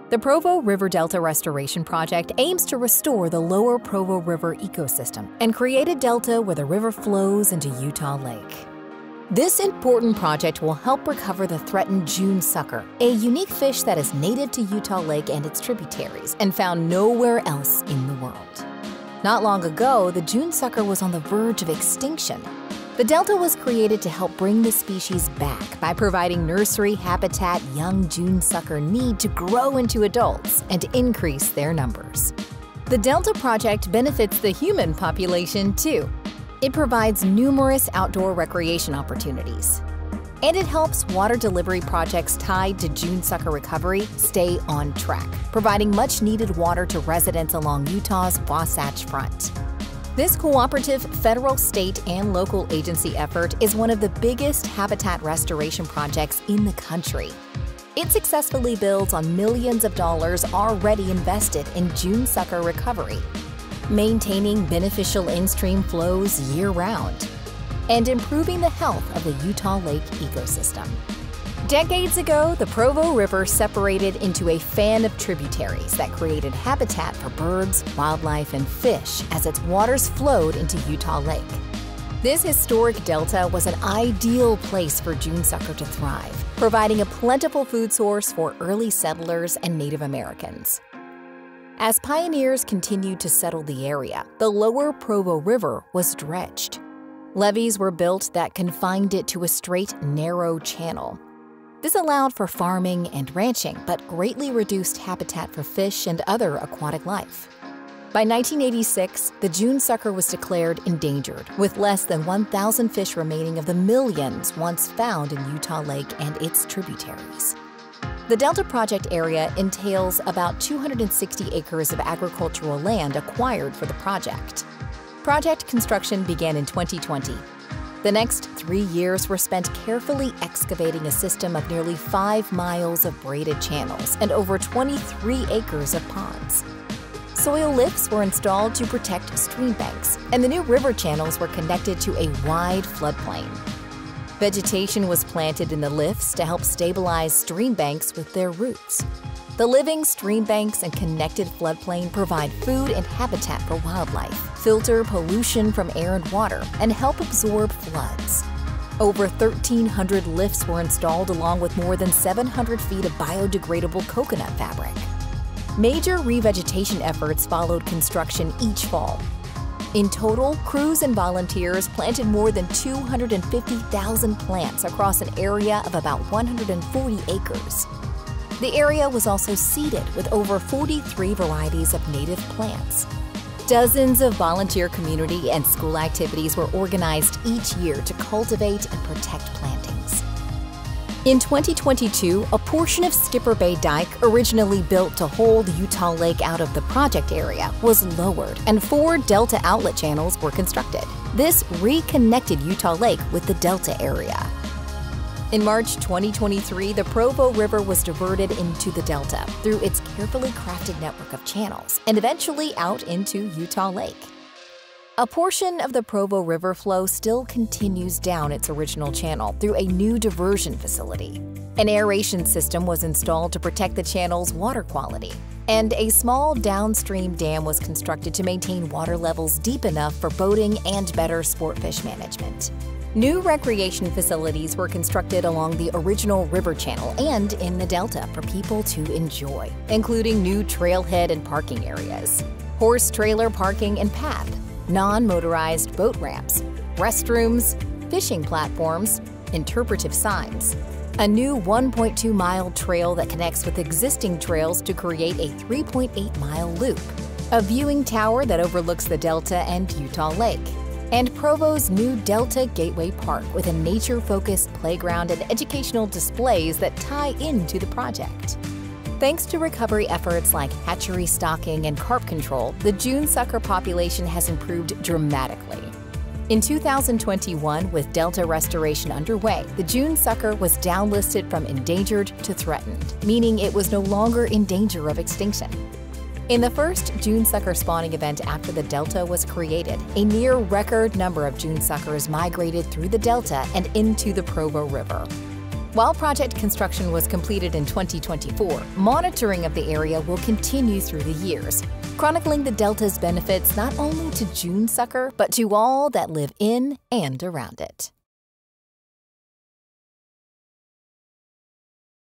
The Provo River Delta Restoration Project aims to restore the lower Provo River ecosystem and create a delta where the river flows into Utah Lake. This important project will help recover the threatened June sucker, a unique fish that is native to Utah Lake and its tributaries and found nowhere else in the world. Not long ago, the June sucker was on the verge of extinction. The delta was created to help bring the species back by providing nursery habitat young June sucker need to grow into adults and increase their numbers. The Delta Project benefits the human population too. It provides numerous outdoor recreation opportunities. And it helps water delivery projects tied to June sucker recovery stay on track, providing much-needed water to residents along Utah's Wasatch Front. This cooperative federal, state, and local agency effort is one of the biggest habitat restoration projects in the country. It successfully builds on millions of dollars already invested in June sucker recovery, maintaining beneficial in-stream flows year-round, and improving the health of the Utah Lake ecosystem. Decades ago, the Provo River separated into a fan of tributaries that created habitat for birds, wildlife, and fish as its waters flowed into Utah Lake. This historic delta was an ideal place for June sucker to thrive, providing a plentiful food source for early settlers and Native Americans. As pioneers continued to settle the area, the lower Provo River was dredged. Levees were built that confined it to a straight, narrow channel. This allowed for farming and ranching, but greatly reduced habitat for fish and other aquatic life. By 1986, the June sucker was declared endangered, with less than 1,000 fish remaining of the millions once found in Utah Lake and its tributaries. The Delta Project area entails about 260 acres of agricultural land acquired for the project. Project construction began in 2020. The next 3 years were spent carefully excavating a system of nearly 5 miles of braided channels and over 23 acres of ponds. Soil lifts were installed to protect stream banks, and the new river channels were connected to a wide floodplain. Vegetation was planted in the lifts to help stabilize stream banks with their roots. The living stream banks and connected floodplain provide food and habitat for wildlife, filter pollution from air and water, and help absorb floods. Over 1,300 lifts were installed along with more than 700 feet of biodegradable coconut fabric. Major revegetation efforts followed construction each fall. In total, crews and volunteers planted more than 250,000 plants across an area of about 140 acres. The area was also seeded with over 43 varieties of native plants. Dozens of volunteer community and school activities were organized each year to cultivate and protect plantings. In 2022, a portion of Skipper Bay Dike, originally built to hold Utah Lake out of the project area, was lowered and 4 delta outlet channels were constructed. This reconnected Utah Lake with the delta area. In March 2023, the Provo River was diverted into the delta through its carefully crafted network of channels and eventually out into Utah Lake. A portion of the Provo River flow still continues down its original channel through a new diversion facility. An aeration system was installed to protect the channel's water quality, and a small downstream dam was constructed to maintain water levels deep enough for boating and better sport fish management. New recreation facilities were constructed along the original river channel and in the delta for people to enjoy, including new trailhead and parking areas, horse trailer parking and path, non-motorized boat ramps, restrooms, fishing platforms, interpretive signs, a new 1.2-mile trail that connects with existing trails to create a 3.8-mile loop, a viewing tower that overlooks the delta and Utah Lake, and Provo's new Delta Gateway Park with a nature-focused playground and educational displays that tie into the project. Thanks to recovery efforts like hatchery stocking and carp control, the June sucker population has improved dramatically. In 2021, with delta restoration underway, the June sucker was downlisted from endangered to threatened, meaning it was no longer in danger of extinction. In the first June sucker spawning event after the delta was created, a near-record number of June suckers migrated through the delta and into the Provo River. While project construction was completed in 2024, monitoring of the area will continue through the years, chronicling the Delta's benefits not only to June Sucker, but to all that live in and around it.